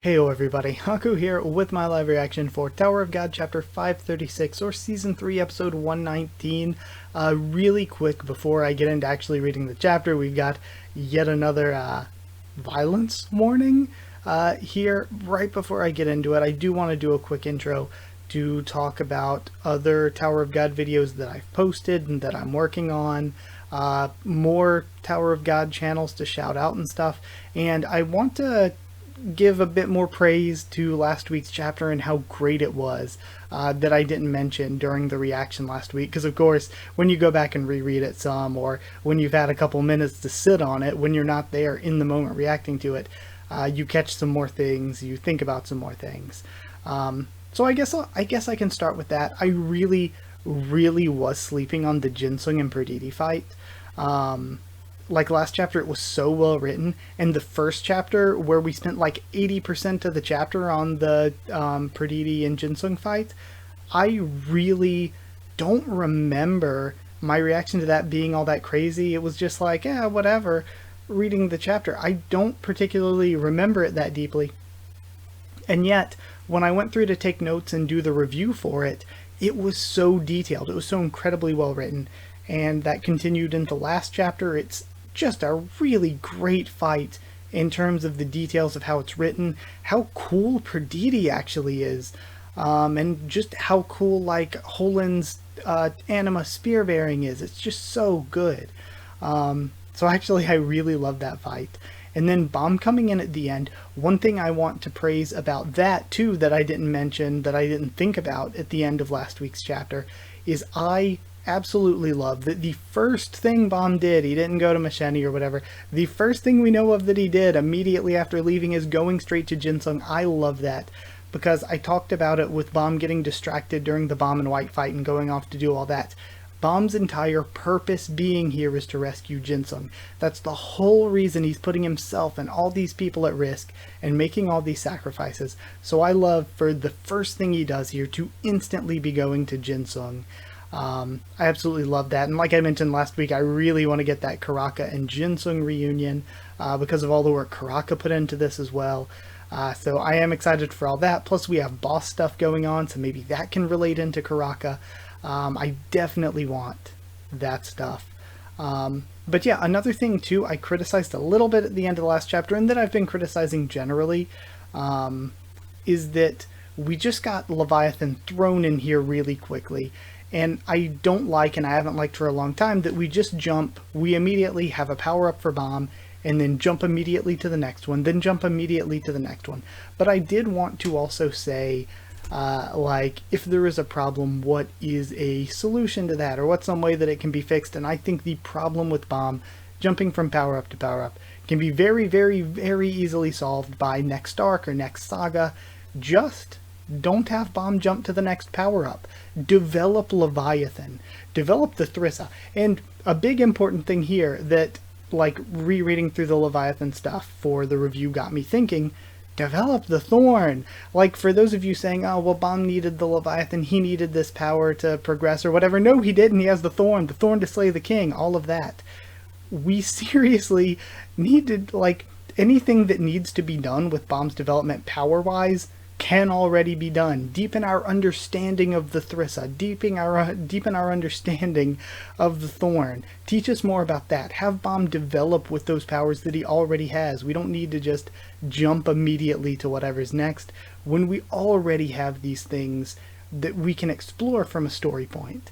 Heyo everybody, Haku here with my live reaction for Tower of God Chapter 536 or Season 3 Episode 119. Really quick before I get into actually reading the chapter, we've got yet another violence warning here. Right before I get into it, I do want to do a quick intro to talk about other Tower of God videos that I've posted and that I'm working on. More Tower of God channels to shout out and stuff, and I want to give a bit more praise to last week's chapter and how great it was that I didn't mention during the reaction last week, because of course when you go back and reread it some, or when you've had a couple minutes to sit on it when you're not there in the moment reacting to it, you catch some more things, you think about some more things. So I guess I can start with that. I really was sleeping on the Jinsung and Perditi fight. Like last chapter, it was so well written, and the first chapter where we spent like 80% of the chapter on the Perditi and Jinsung fight, I really don't remember my reaction to that being all that crazy. It was just like, yeah, whatever, reading the chapter. I don't particularly remember it that deeply. And yet, when I went through to take notes and do the review for it, it was so detailed. It was so incredibly well written. And that continued into last chapter. It's just a really great fight in terms of the details of how it's written, how cool Perditi actually is, and just how cool like Holin's anima spear bearing is. It's just so good. So actually I really love that fight. And then Bomb coming in at the end, one thing I want to praise about that too that I didn't mention, that I didn't think about at the end of last week's chapter, is I absolutely love that the first thing Bomb did, he didn't go to Masheni or whatever, the first thing we know of that he did immediately after leaving is going straight to Jinsung. I love that, because I talked about it with Bomb getting distracted during the Bomb and White fight and going off to do all that. Bomb's entire purpose being here is to rescue Jinsung. That's the whole reason he's putting himself and all these people at risk and making all these sacrifices. So I love for the first thing he does here to instantly be going to Jinsung. I absolutely love that, and like I mentioned last week, I really want to get that Karaka and Jinsung reunion because of all the work Karaka put into this as well. So I am excited for all that. Plus we have boss stuff going on, so maybe that can relate into Karaka. I definitely want that stuff. But yeah, another thing too, I criticized a little bit at the end of the last chapter, and that I've been criticizing generally, is that we just got Leviathan thrown in here really quickly. And I don't like, and I haven't liked for a long time, that we just jump, we immediately have a power-up for Bomb, and then jump immediately to the next one, then jump immediately to the next one. But I did want to also say, like, if there is a problem, what is a solution to that, or what's some way that it can be fixed? And I think the problem with Bomb, jumping from power-up to power-up, can be very easily solved by next arc or next saga. Just don't have Bomb jump to the next power-up. Develop Leviathan. Develop the Thrissa. And a big important thing here that, like, rereading through the Leviathan stuff for the review got me thinking, develop the Thorn. Like, for those of you saying, oh, well, Bomb needed the Leviathan, he needed this power to progress or whatever. No, he didn't. He has the Thorn to slay the king, all of that. We seriously needed, like, anything that needs to be done with Bomb's development power-wise can already be done. Deepen our understanding of the Thrissa, deepen our understanding of the Thorn. Teach us more about that. Have Bomb develop with those powers that he already has. We don't need to just jump immediately to whatever's next when we already have these things that we can explore from a story point.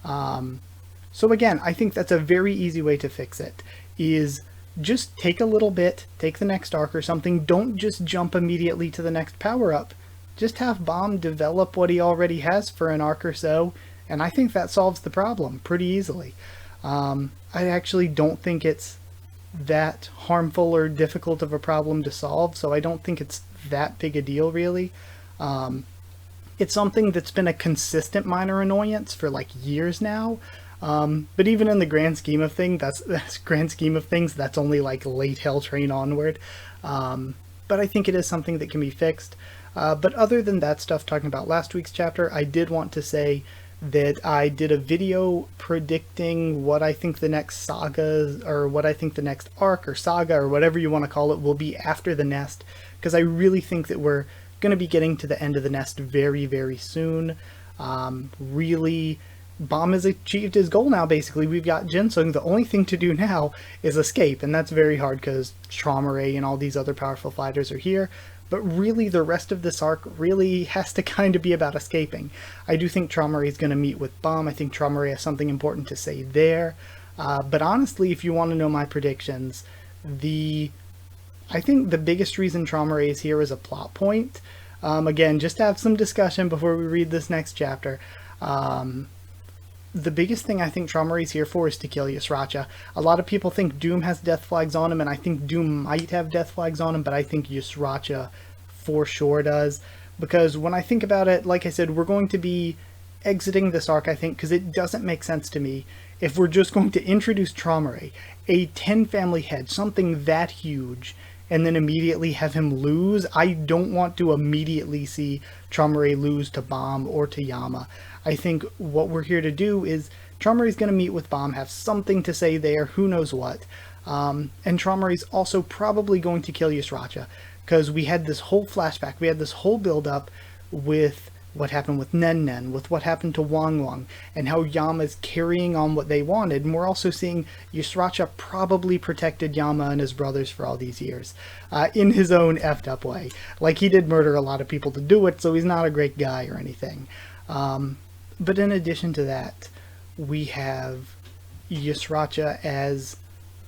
So again, I think that's a very easy way to fix it, is just take a little bit, take the next arc or something, don't just jump immediately to the next power-up. Just have Bomb develop what he already has for an arc or so, and I think that solves the problem pretty easily. I actually don't think it's that harmful or difficult of a problem to solve, so I don't think it's that big a deal, really. It's something that's been a consistent minor annoyance for like years now. But even in the grand scheme of things, that's only like late Hell Train onward. But I think it is something that can be fixed. But other than that stuff, talking about last week's chapter, I did want to say that I did a video predicting what I think the next saga, or what I think the next arc or saga or whatever you want to call it will be after the Nest, because I really think that we're going to be getting to the end of the nest very, very soon. Really, Bomb has achieved his goal now, basically. We've got Jinsung. The only thing to do now is escape, and that's very hard because Traumerei and all these other powerful fighters are here. But really, the rest of this arc really has to kind of be about escaping. I do think Traumerei is going to meet with Bomb. I think Traumerei has something important to say there. But honestly, if you want to know my predictions, I think the biggest reason Traumerei is here is a plot point. Again, just to have some discussion before we read this next chapter. The biggest thing I think Traumerei is here for is to kill Yusracha. A lot of people think Doom has death flags on him, and I think Doom might have death flags on him, but I think Yusracha for sure does. Because when I think about it, like I said, we're going to be exiting this arc, I think, because it doesn't make sense to me if we're just going to introduce Traumerei, a 10 family head, something that huge, and then immediately have him lose. I don't want to immediately see Traumerei lose to Bomb or to Yama. I think what we're here to do is Traumerei's going to meet with Bomb, have something to say there, who knows what. And Traumerei's also probably going to kill Yusracha, because we had this whole flashback, we had this whole build-up with what happened with Nen Nen, with what happened to Wang Wang, and how Yama's carrying on what they wanted. And we're also seeing Yusracha probably protected Yama and his brothers for all these years, in his own effed up way. Like, he did murder a lot of people to do it, so he's not a great guy or anything. But in addition to that, we have Yusracha as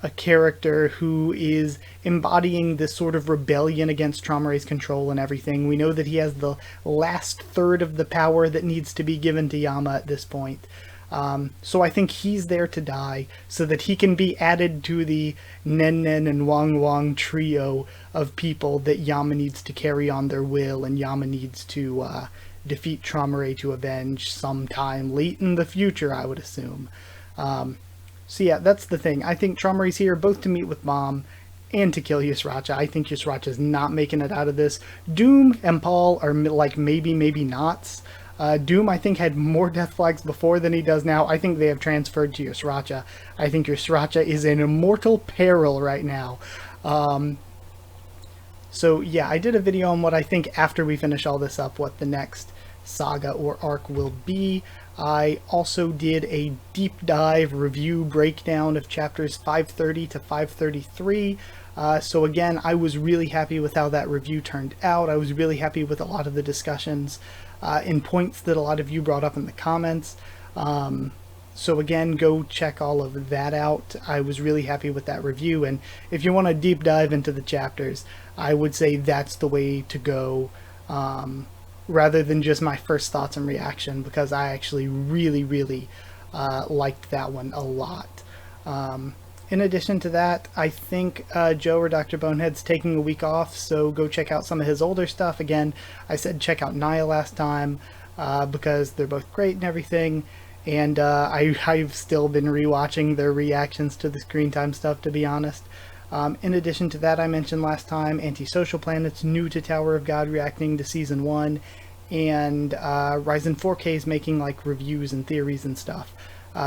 a character who is embodying this sort of rebellion against Traumerei's control and everything. We know that he has the last third of the power that needs to be given to Yama at this point. So I think he's there to die so that he can be added to the Nen Nen and Wang Wang trio of people that Yama needs to carry on their will, and Yama needs to defeat Traumerei to avenge sometime late in the future, I would assume. So yeah, that's the thing. I think Traumerei's here both to meet with Bomb and to kill Yusracha. I think Yusracha's not making it out of this. Doom and Paul are like maybe nots. Doom, I think, had more death flags before than he does now. I think they have transferred to Yusracha. I think Yusracha is in immortal peril right now. So yeah, I did a video on what I think after we finish all this up, what the next saga or arc will be. I also did a deep dive review breakdown of chapters 530 to 533. So again, I was really happy with how that review turned out. I was really happy with a lot of the discussions and points that a lot of you brought up in the comments. So again, go check all of that out. I was really happy with that review, and if you want to deep dive into the chapters, I would say that's the way to go, rather than just my first thoughts and reaction, because I actually really liked that one a lot. In addition to that, I think Joe or Dr. Bonehead's taking a week off, so go check out some of his older stuff. Again, I said check out Naya last time, because they're both great and everything, and I've still been rewatching their reactions to the screen time stuff, to be honest. In addition to that, I mentioned last time Antisocial Planet's new to Tower of God reacting to Season 1, and Ryzen 4K is making like reviews and theories and stuff,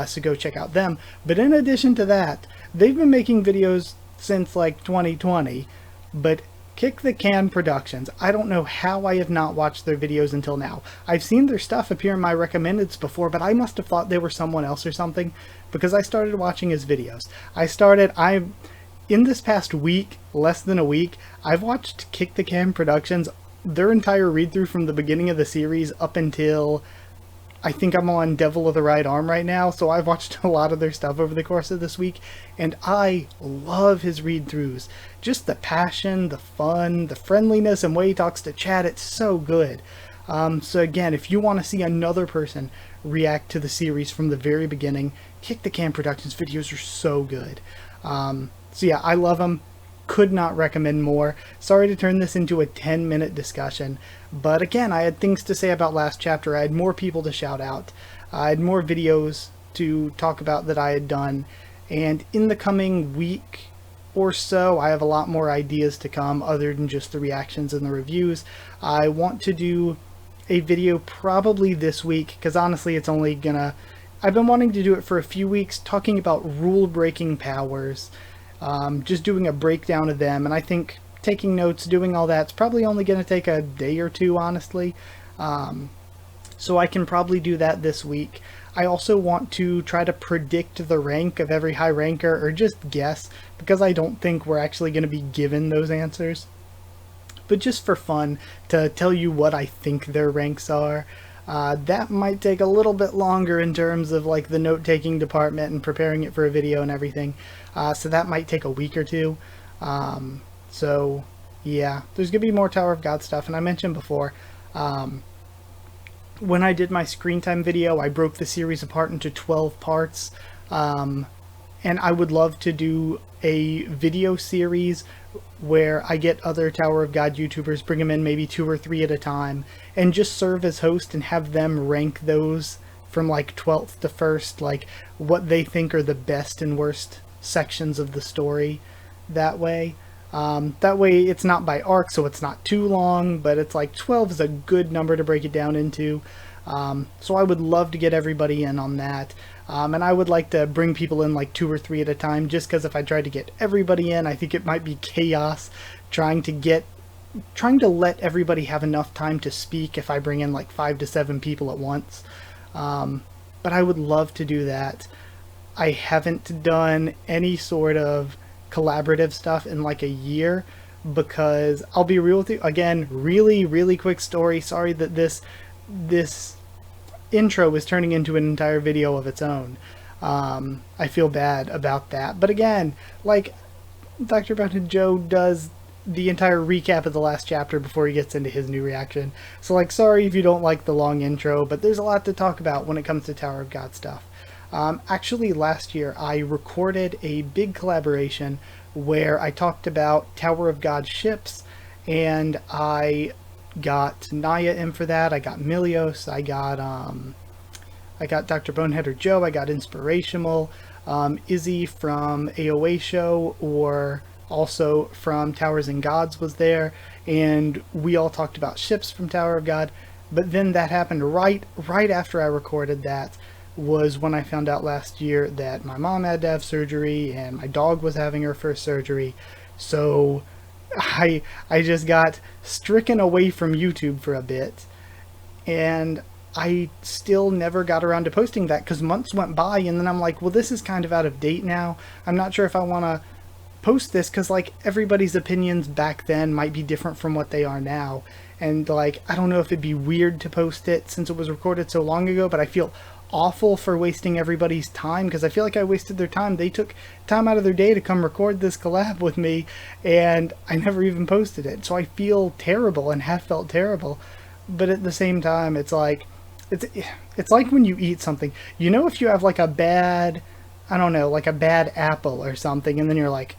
so go check out them. But in addition to that, they've been making videos since like 2020, but Kick the Can Productions, I don't know how I have not watched their videos until now. I've seen their stuff appear in my recommendeds before, but I must have thought they were someone else or something, because I started watching his videos. In this past week, less than a week, I've watched Kick the Can Productions, their entire read-through from the beginning of the series up until, I think I'm on Devil of the Right Arm right now, so I've watched a lot of their stuff over the course of this week, and I love his read-throughs. Just the passion, the fun, the friendliness, and way he talks to chat, it's so good. So again, if you want to see another person react to the series from the very beginning, Kick the Can Productions videos are so good. So yeah, I love them. Could not recommend more. Sorry to turn this into a 10-minute discussion, but again, I had things to say about last chapter. I had more people to shout out. I had more videos to talk about that I had done, and in the coming week or so, I have a lot more ideas to come other than just the reactions and the reviews. I want to do a video probably this week, because honestly, it's only gonna... I've been wanting to do it for a few weeks, talking about rule-breaking powers. Just doing a breakdown of them, and I think taking notes, doing all that's probably only going to take a day or two, honestly. So I can probably do that this week. I also want to try to predict the rank of every high ranker, or just guess, because I don't think we're actually going to be given those answers. But just for fun, to tell you what I think their ranks are. That might take a little bit longer in terms of like the note-taking department and preparing it for a video and everything. So that might take a week or two. So yeah, there's going to be more Tower of God stuff. And I mentioned before, when I did my screen time video, I broke the series apart into 12 parts. And I would love to do a video series where I get other Tower of God YouTubers, bring them in maybe 2 or 3 at a time, and just serve as host and have them rank those from like 12th to 1st, like what they think are the best and worst sections of the story that way. That way it's not by arc, so it's not too long, but it's like 12 is a good number to break it down into. So I would love to get everybody in on that. And I would like to bring people in like 2 or 3 at a time, just because if I tried to get everybody in, I think it might be chaos trying to let everybody have enough time to speak if I bring in like 5 to 7 people at once. But I would love to do that. I haven't done any sort of collaborative stuff in like a year, because I'll be real with you, again, really quick story. Sorry that this intro is turning into an entire video of its own. I feel bad about that, but again, like Dr. Bounted Joe does the entire recap of the last chapter before he gets into his new reaction. So like, sorry if you don't like the long intro, but there's a lot to talk about when it comes to Tower of God stuff. Actually, last year I recorded a big collaboration where I talked about Tower of God ships, and I got Naya in for that. I got Milios. I got Dr. Boneheader Joe. I got Inspirational. Izzy from AOA Show, or also from Towers and Gods, was there, and we all talked about ships from Tower of God. But then that happened right after I recorded that, was when I found out last year that my mom had to have surgery and my dog was having her first surgery. So I just got stricken away from YouTube for a bit, and I still never got around to posting that because months went by, and then I'm like, well, this is kind of out of date now. I'm not sure if I want to post this, because like everybody's opinions back then might be different from what they are now, and like I don't know if it'd be weird to post it since it was recorded so long ago, but I feel awful for wasting everybody's time, because I feel like I wasted their time. They took time out of their day to come record this collab with me, and I never even posted it. So I feel terrible and have felt terrible. But at the same time, it's like when you eat something, you know, if you have like a bad, I don't know, like a bad apple or something, and then you're like,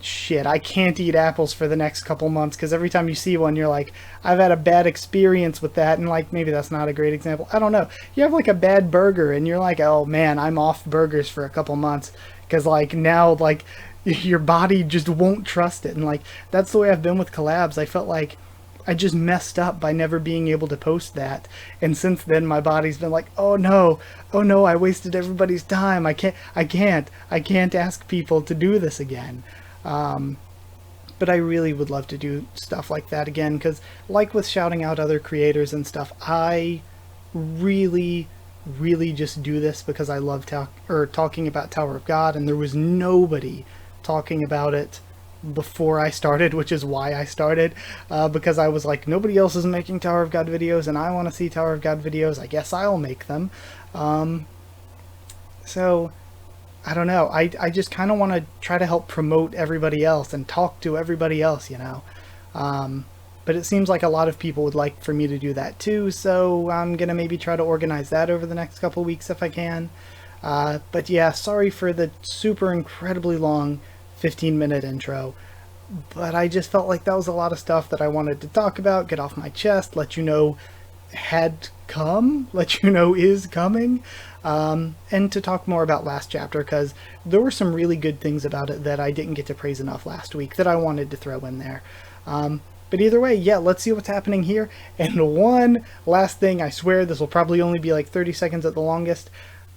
shit, I can't eat apples for the next couple months, because every time you see one, you're like, I've had a bad experience with that. And like, maybe that's not a great example, I don't know. You have like a bad burger and you're like, oh man, I'm off burgers for a couple months, because like now, like your body just won't trust it. And like, that's the way I've been with collabs. I felt like I just messed up by never being able to post that, and since then my body's been like, oh no, I wasted everybody's time. I can't ask people to do this again. But I really would love to do stuff like that again, because like with shouting out other creators and stuff, I really just do this because I love talking about Tower of God, and there was nobody talking about it before I started, which is why I started, because I was like, nobody else is making Tower of God videos and I want to see Tower of God videos, I guess I'll make them. So I don't know, I just kind of want to try to help promote everybody else and talk to everybody else, you know. But it seems like a lot of people would like for me to do that too, so I'm gonna maybe try to organize that over the next couple weeks if I can. But yeah, sorry for the super incredibly long 15-minute intro, but I just felt like that was a lot of stuff that I wanted to talk about, get off my chest, let you know had come, let you know is coming, and to talk more about last chapter, because there were some really good things about it that I didn't get to praise enough last week that I wanted to throw in there. But either way, yeah, let's see what's happening here. And one last thing, I swear this will probably only be like 30 seconds at the longest.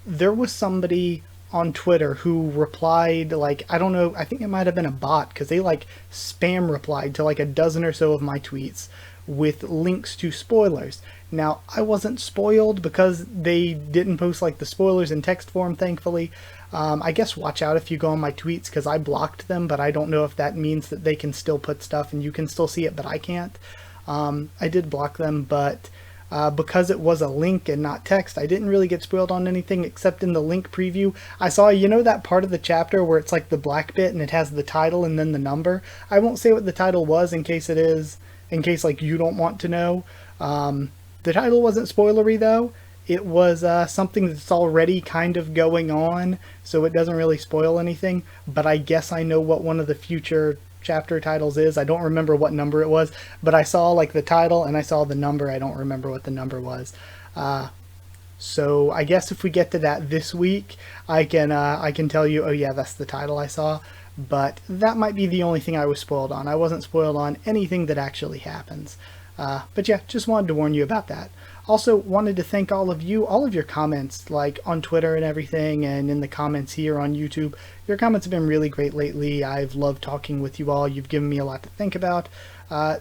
There was somebody on Twitter who replied, like, I don't know, I think it might have been a bot, because they like spam replied to like a dozen or so of my tweets with links to spoilers. Now, I wasn't spoiled because they didn't post like the spoilers in text form, thankfully. I guess watch out if you go on my tweets, because I blocked them, but I don't know if that means that they can still put stuff and you can still see it, but I can't. I did block them, but because it was a link and not text, I didn't really get spoiled on anything except in the link preview. I saw, you know, that part of the chapter where it's like the black bit and it has the title and then the number. I won't say what the title was in case like you don't want to know. The title wasn't spoilery though. It was something that's already kind of going on, so it doesn't really spoil anything, but I guess I know what one of the future chapter titles is. I don't remember what number it was, but I saw like the title and I saw the number. I don't remember what the number was. So I guess if we get to that this week, I can tell you, oh yeah, that's the title I saw. But that might be the only thing I was spoiled on. I wasn't spoiled on anything that actually happens. But yeah, just wanted to warn you about that. Also wanted to thank all of you, all of your comments, like on Twitter and everything, and in the comments here on YouTube. Your comments have been really great lately. I've loved talking with you all. You've given me a lot to think about.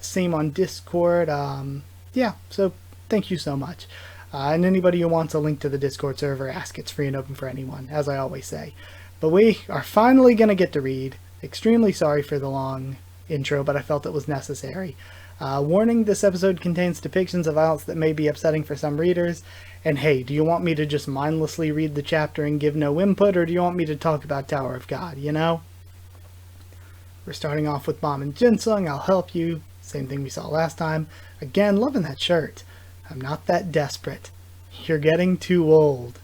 Same on Discord. Yeah, so thank you so much. And anybody who wants a link to the Discord server, ask. It's free and open for anyone, as I always say. But we are finally going to get to read. Extremely sorry for the long intro, but I felt it was necessary. Warning, this episode contains depictions of violence that may be upsetting for some readers. And hey, do you want me to just mindlessly read the chapter and give no input, or do you want me to talk about Tower of God, you know? We're starting off with Bomb and Ginseng. I'll help you. Same thing we saw last time. Again, loving that shirt. I'm not that desperate. You're getting too old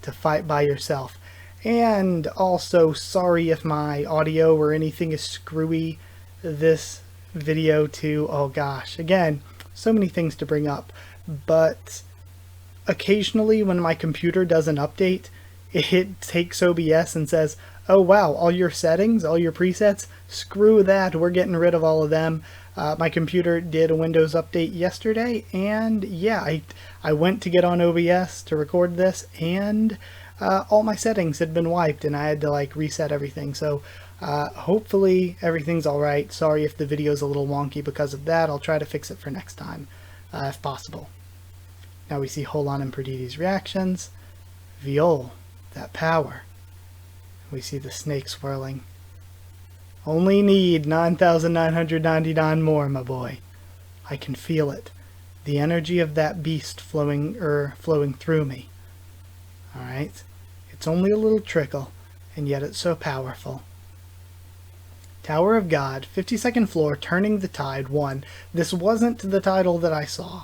to fight by yourself. And also, sorry if my audio or anything is screwy this video too. Oh gosh, again, so many things to bring up, but occasionally when my computer does an update, it takes OBS and says, oh wow, all your settings, all your presets, screw that, we're getting rid of all of them. My computer did a Windows update yesterday, and yeah, I went to get on OBS to record this, and all my settings had been wiped and I had to like reset everything. So hopefully everything's alright. Sorry if the video's a little wonky because of that. I'll try to fix it for next time, if possible. Now we see Holan and Perditi's reactions. Viol, that power. We see the snake swirling. Only need 9,999 more, my boy. I can feel it. The energy of that beast flowing through me. Alright? It's only a little trickle, and yet it's so powerful. Tower of God, 52nd floor, Turning the Tide 1. This wasn't the title that I saw.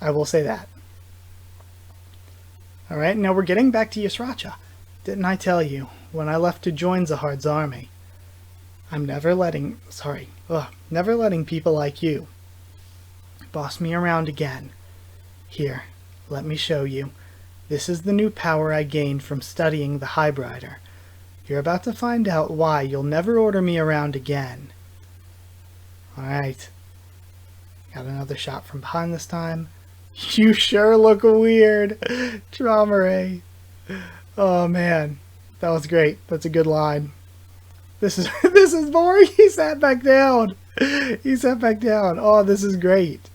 I will say that. Alright, now we're getting back to Yasracha. Didn't I tell you, when I left to join Zahard's army, I'm never letting people like you boss me around again. Here, let me show you. This is the new power I gained from studying the Highbrider. You're about to find out why you'll never order me around again. Alright. Got another shot from behind this time. You sure look weird, Traumerei. Oh man, that was great. That's a good line. This is boring. He sat back down. He sat back down. Oh, this is great.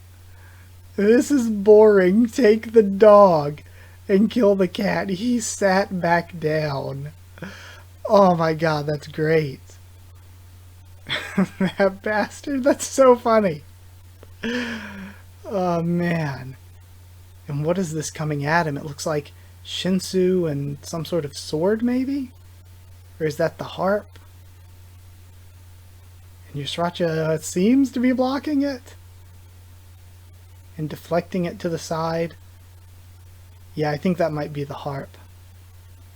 This is boring. Take the dog and kill the cat. He sat back down. Oh my god, that's great. That bastard, that's so funny. Oh man. And what is this coming at him? It looks like Shinsu and some sort of sword, maybe? Or is that the harp? And Yasracha seems to be blocking it. And deflecting it to the side. Yeah, I think that might be the harp.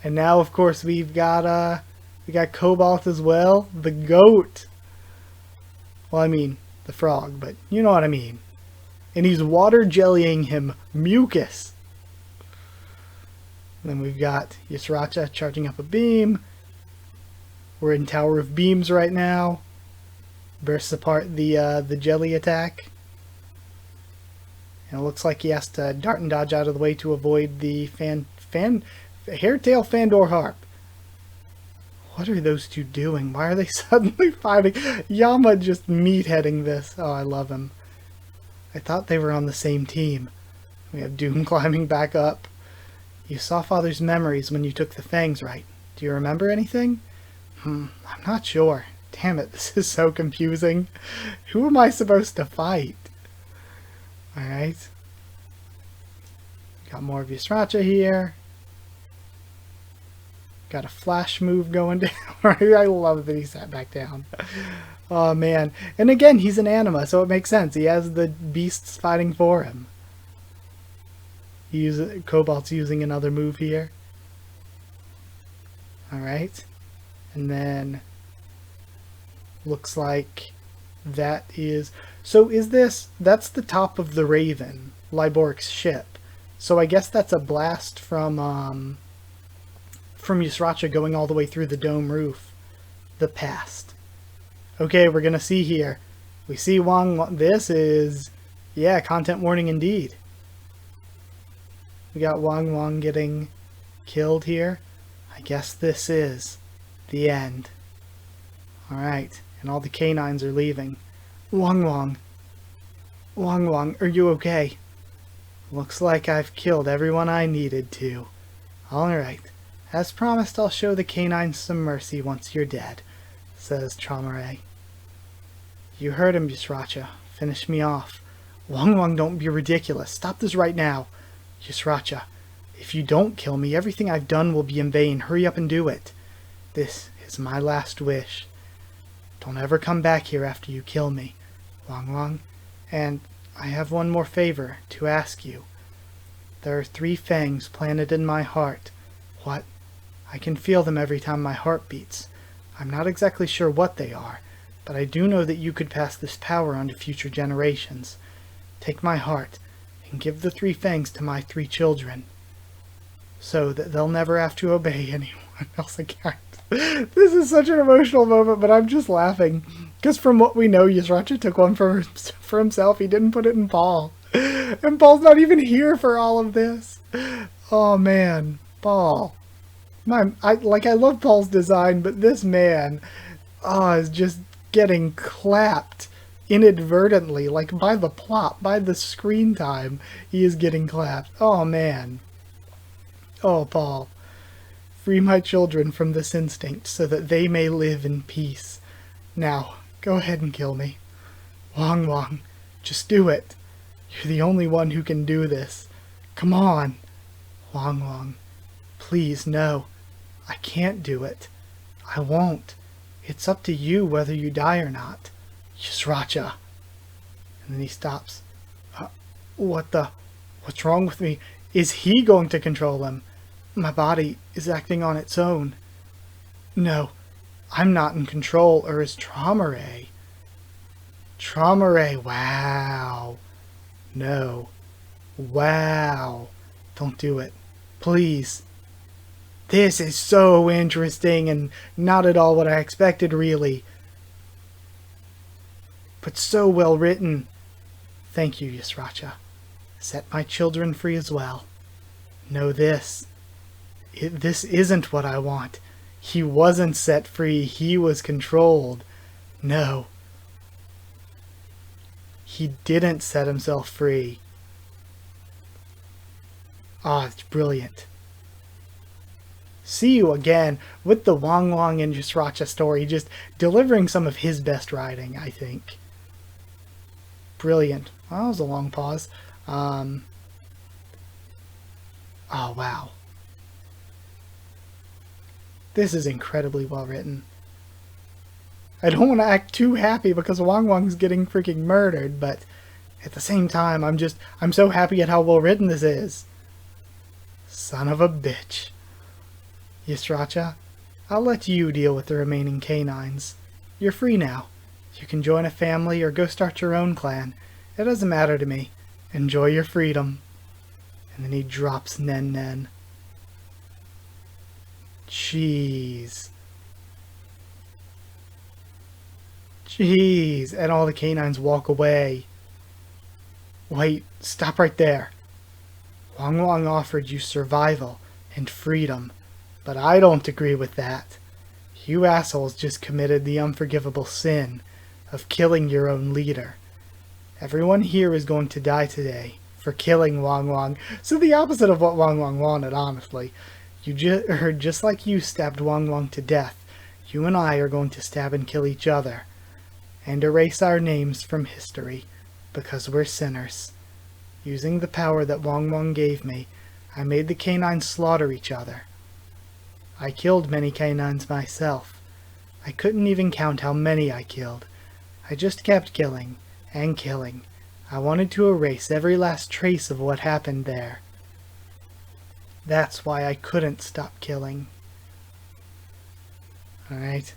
And now, of course, we got Cobalt as well. The goat. Well, I mean, the frog, but you know what I mean. And he's water jellying him mucus. And then we've got Yasracha charging up a beam. We're in Tower of Beams right now. Bursts apart the jelly attack. And it looks like he has to dart and dodge out of the way to avoid the Hairtail Fandor Harp. What are those two doing? Why are they suddenly fighting? Yama just meatheading this. Oh, I love him. I thought they were on the same team. We have Doom climbing back up. You saw Father's memories when you took the fangs, right? Do you remember anything? I'm not sure. Damn it, this is so confusing. Who am I supposed to fight? Alright. Got more of Yusracha here. Got a flash move going down. I love that he sat back down. Oh man. And again, he's an anima, so it makes sense. He has the beasts fighting for him. Cobalt's using another move here. Alright. And then looks like that is... So is this... That's the top of the Raven, Liboric's ship. So I guess that's a blast from Yusracha going all the way through the dome roof. The past. Okay, we're gonna see here. We see Wang... This is... Yeah, content warning indeed. We got Wang getting killed here. I guess this is the end. Alright, and all the canines are leaving. Wang, are you okay? Looks like I've killed everyone I needed to. Alright, as promised, I'll show the canines some mercy once you're dead, says Traumerei. You heard him, Yusracha. Finish me off. Wang, don't be ridiculous. Stop this right now. Yusracha, if you don't kill me, everything I've done will be in vain. Hurry up and do it. This is my last wish. Don't ever come back here after you kill me, Wang. And I have one more favor to ask you. There are 3 fangs planted in my heart. What? I can feel them every time my heart beats. I'm not exactly sure what they are, but I do know that you could pass this power on to future generations. Take my heart and give the 3 fangs to my 3 children, so that they'll never have to obey anyone else again. This is such an emotional moment, but I'm just laughing. Because from what we know, Yusracha took one for himself. He didn't put it in Paul. And Paul's not even here for all of this. Oh man, Paul. I love Paul's design, but this man is just getting clapped inadvertently, like by the plot, by the screen time. He is getting clapped. Oh man. Oh, Paul. Free my children from this instinct so that they may live in peace. Now, go ahead and kill me. Wang, just do it. You're the only one who can do this. Come on. Wang, please, no. I can't do it. I won't. It's up to you whether you die or not. Yusracha. And then he stops. What's wrong with me? Is he going to control him? My body is acting on its own. No, I'm not in control, or is Traumerei? Traumerei, wow. No. Wow. Don't do it. Please. This is so interesting and not at all what I expected, really. But so well written. Thank you, Yusracha. Set my children free as well. Know this. This isn't what I want. He wasn't set free. He was controlled. No. He didn't set himself free. It's brilliant. See you again with the Wang and Yusracha story, just delivering some of his best writing, I think. Brilliant. Well, that was a long pause. Oh, wow. This is incredibly well written. I don't want to act too happy because Wang's getting freaking murdered, but at the same time, I'm so happy at how well written this is. Son of a bitch. Yusracha, I'll let you deal with the remaining canines. You're free now. You can join a family or go start your own clan. It doesn't matter to me. Enjoy your freedom. And then he drops Nen. Jeez. Jeez. And all the canines walk away. Wait, stop right there. Wang offered you survival and freedom. But I don't agree with that. You assholes just committed the unforgivable sin of killing your own leader. Everyone here is going to die today for killing Wang Wang. So the opposite of what Wang Wang wanted, honestly. Just like you stabbed Wang Wang to death, you and I are going to stab and kill each other. And erase our names from history, because we're sinners. Using the power that Wang Wang gave me, I made the canines slaughter each other. I killed many canines myself. I couldn't even count how many I killed. I just kept killing and killing. I wanted to erase every last trace of what happened there. That's why I couldn't stop killing. Alright,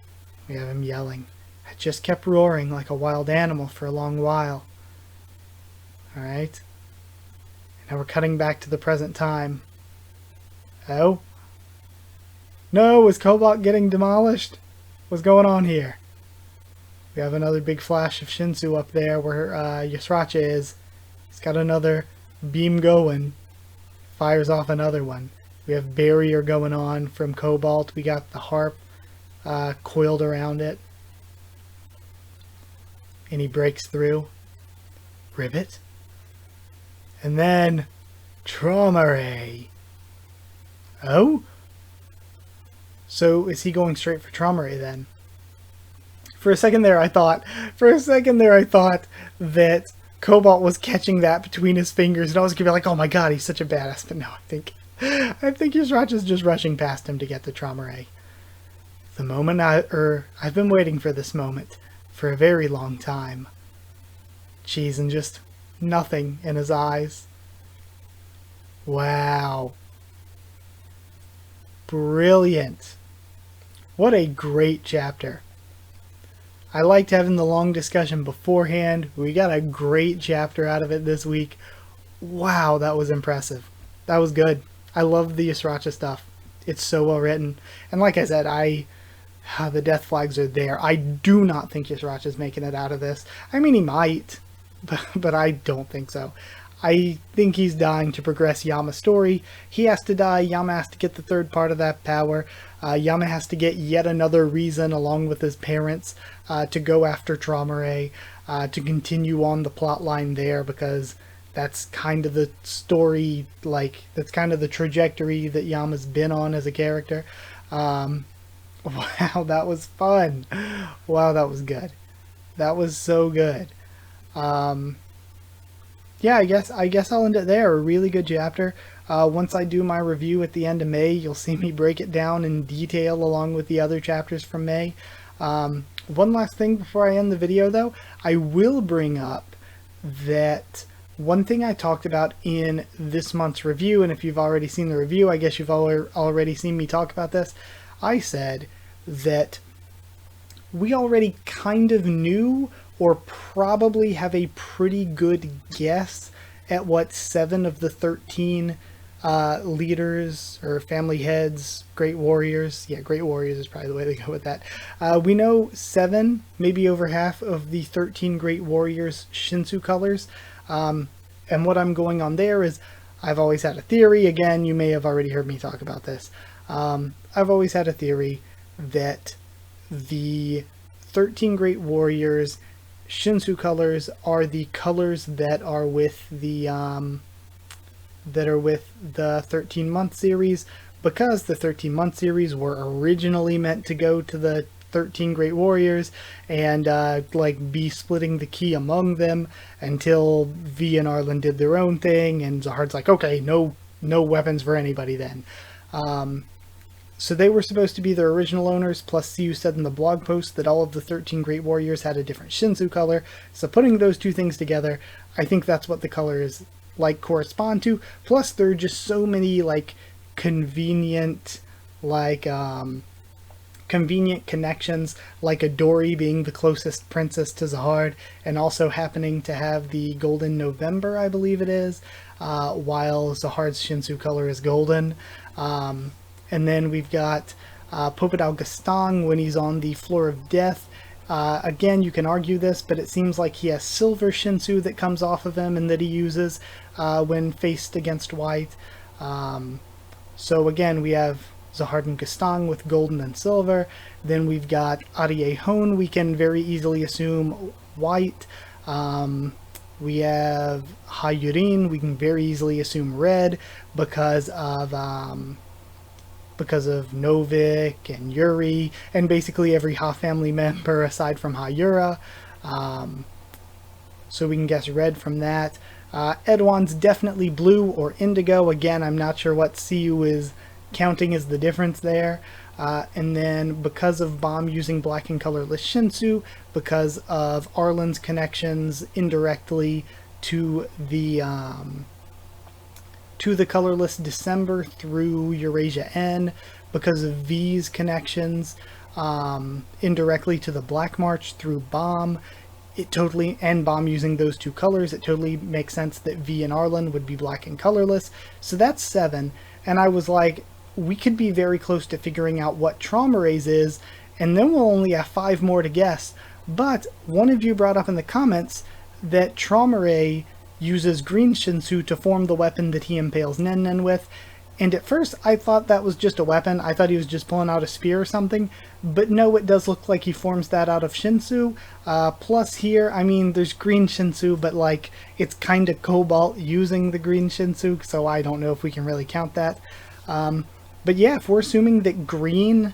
we have him yelling. I just kept roaring like a wild animal for a long while. Alright. Now we're cutting back to the present time. Oh? No, is Cobalt getting demolished? What's going on here? We have another big flash of Shinsu up there where Yasracha is. He's got another beam going. Fires off another one. We have barrier going on from Cobalt. We got the harp coiled around it. And he breaks through. Rivet. And then Traumerei. Oh? So is he going straight for Traumerei then? For a second there I thought that Cobalt was catching that between his fingers, and I was gonna be like, oh my god, he's such a badass. But no, I think Yasracha's just rushing past him to get the Traumerei. The moment I've been waiting for this moment for a very long time. Jeez, and just nothing in his eyes. Wow. Brilliant. What a great chapter. I liked having the long discussion beforehand. We got a great chapter out of it this week. Wow, that was impressive. That was good. I love the Yasracha stuff. It's so well written. And like I said, the death flags are there. I do not think Yasracha's making it out of this. I mean, he might, but I don't think so. I think he's dying to progress Yama's story. He has to die. Yama has to get the third part of that power. Yama has to get yet another reason, along with his parents, to go after Traumerei, to continue on the plot line there, because that's kind of the story, that's kind of the trajectory that Yama's been on as a character. Wow, that was fun. Wow, that was good. That was so good. Yeah, I guess I'll end it there. A really good chapter. Once I do my review at the end of May, you'll see me break it down in detail along with the other chapters from May. One last thing before I end the video, though. I will bring up that one thing I talked about in this month's review, and if you've already seen the review, I guess you've already seen me talk about this. I said that we already kind of knew, or probably have a pretty good guess at what 7 of the 13 leaders or family heads, great warriors, yeah, great warriors is probably the way to go with that. We know 7, maybe over half of the 13 great warriors Shinsu colors. And what I'm going on there is, I've always had a theory, again, you may have already heard me talk about this. I've always had a theory that the 13 great warriors Shinsu colors are the colors that are with the 13-month series, because the 13-month series were originally meant to go to the 13 great warriors and be splitting the key among them until V and Arlen did their own thing, and Zahard's like, okay, no weapons for anybody then. So they were supposed to be their original owners, plus Siu said in the blog post that all of the 13 Great Warriors had a different Shinsu color. So putting those two things together, I think that's what the colors correspond to. Plus there are just so many convenient connections, like Adori being the closest princess to Zahard and also happening to have the golden November, I believe it is, while Zahard's Shinsu color is golden. And then we've got Popodal Gaston when he's on the floor of death. Again, you can argue this, but it seems like he has silver Shinsu that comes off of him and that he uses when faced against white. So again, we have Zahard and Gastang with golden and silver. Then we've got Ariehon, we can very easily assume white. We have Hayurin, we can very easily assume red because of Novik and Yuri, and basically every Ha family member aside from Hayura. So we can guess red from that. Edwan's definitely blue or indigo. Again, I'm not sure what CU is counting as the difference there. And then because of Bomb using black and colorless Shinsu, because of Arlen's connections indirectly to the colorless December through Eurasia N, because of V's connections indirectly to the Black March through Bomb, and Bomb using those two colors, it totally makes sense that V and Arlen would be black and colorless. So that's 7, and I was like, we could be very close to figuring out what Traumerei's is, and then we'll only have 5 more to guess. But one of you brought up in the comments that Traumerei uses green Shinsu to form the weapon that he impales Nen Nen with, and at first I thought that was just a weapon. I thought he was just pulling out a spear or something, but no, it does look like he forms that out of Shinsu. Plus here, I mean, there's green Shinsu, but like, it's kind of Cobalt using the green Shinsu, so I don't know if we can really count that. But yeah, if we're assuming that green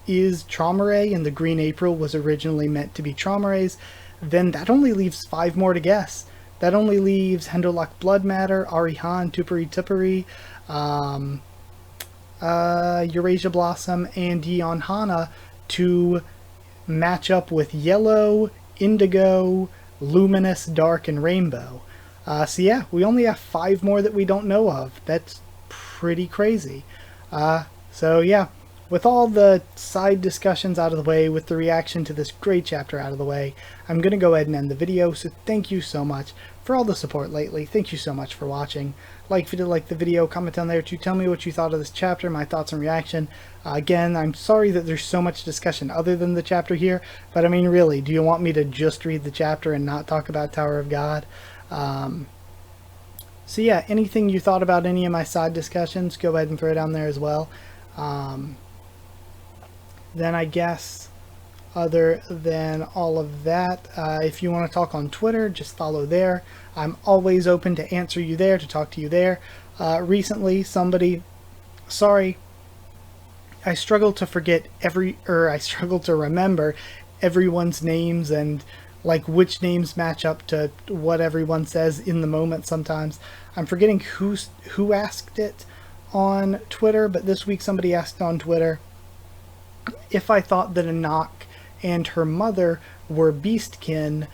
is Traumerei and the green April was originally meant to be Traumerei's, then that only leaves 5 more to guess. That only leaves Hendolak Blood Matter, Arihan, Tupari Tupari, Eurasia Blossom, and Yeon Hana to match up with Yellow, Indigo, Luminous, Dark, and Rainbow. So yeah, we only have 5 more that we don't know of. That's pretty crazy. So yeah, with all the side discussions out of the way, with the reaction to this great chapter out of the way, I'm going to go ahead and end the video. So thank you so much for all the support lately. Thank you so much for watching. Like if you did like the video, comment down there to tell me what you thought of this chapter, my thoughts and reaction. Again, I'm sorry that there's so much discussion other than the chapter here, but I mean, really, do you want me to just read the chapter and not talk about Tower of God? So yeah, anything you thought about any of my side discussions, go ahead and throw it down there as well. Then I guess, other than all of that, if you want to talk on Twitter, just follow there. I'm always open to answer you there, to talk to you there. Recently, sorry, I struggle to remember everyone's names and like which names match up to what everyone says in the moment sometimes. I'm forgetting who asked it on Twitter, but this week somebody asked on Twitter if I thought that Anak and her mother were beastkin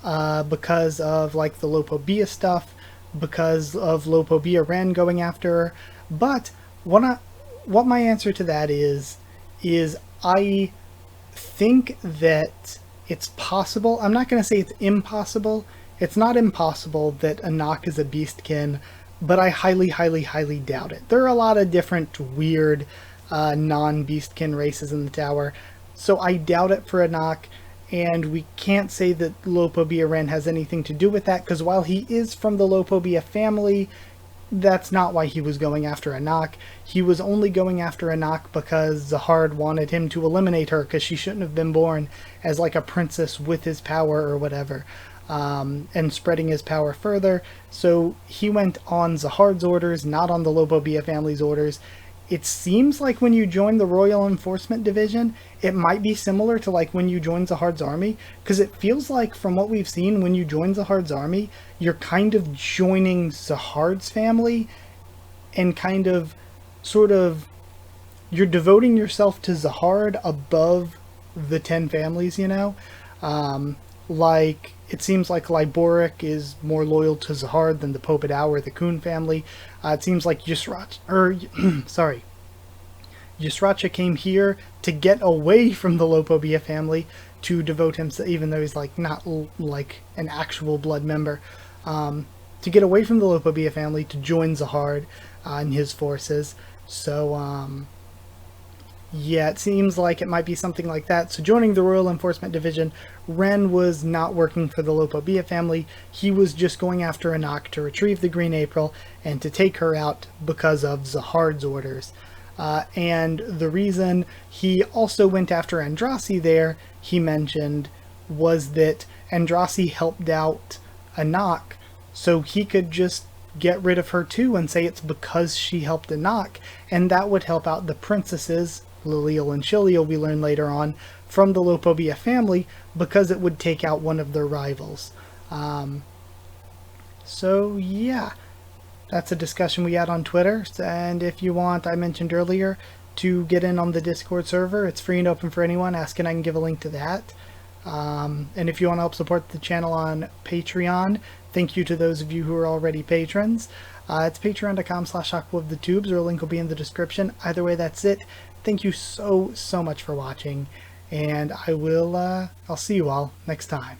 because of like the Lopobia stuff, because of Lopobia Ren going after her. But what my answer to that is I think that it's possible. I'm not going to say it's impossible. It's not impossible that Anak is a beastkin, but I highly, highly, highly doubt it. There are a lot of different weird non-beastkin races in the tower, so I doubt it for Anak, and we can't say that Lopobia Ren has anything to do with that, because while he is from the Lopobia family, that's not why he was going after Anak. He was only going after Anak because Zahard wanted him to eliminate her, because she shouldn't have been born as like a princess with his power or whatever, and spreading his power further. So he went on Zahard's orders, not on the Lopobia family's orders. It seems like when you join the Royal Enforcement Division, it might be similar to like when you join Zahard's army, because it feels like from what we've seen, when you join Zahard's army, you're kind of joining Zahard's family, and kind of, sort of, you're devoting yourself to Zahard above the 10 families, you know? Like, it seems like Liboric is more loyal to Zahard than the Popedau or the Kun family. It seems like Yusracha came here to get away from the Lopobia family to devote himself, even though he's like not like an actual blood member, to get away from the Lopobia family to join Zahard and his forces. So Yeah, it seems like it might be something like that. So joining the Royal Enforcement Division, Ren was not working for the Lopobia family. He was just going after Anak to retrieve the Green April and to take her out because of Zahard's orders. And the reason he also went after Andrasi there, he mentioned, was that Andrasi helped out Anak, so he could just get rid of her too and say it's because she helped Anak, and that would help out the princesses, Lilial and Shilial, we learn later on, from the Lopobia family, because it would take out one of their rivals. So yeah, that's a discussion we had on Twitter, and if you want, I mentioned earlier, to get in on the Discord server, it's free and open for anyone. Ask and I can give a link to that. And if you want to help support the channel on Patreon, thank you to those of you who are already patrons. It's patreon.com/HakuofTheTubes, or a link will be in the description. Either way, that's it. Thank you so much for watching, and I'll see you all next time.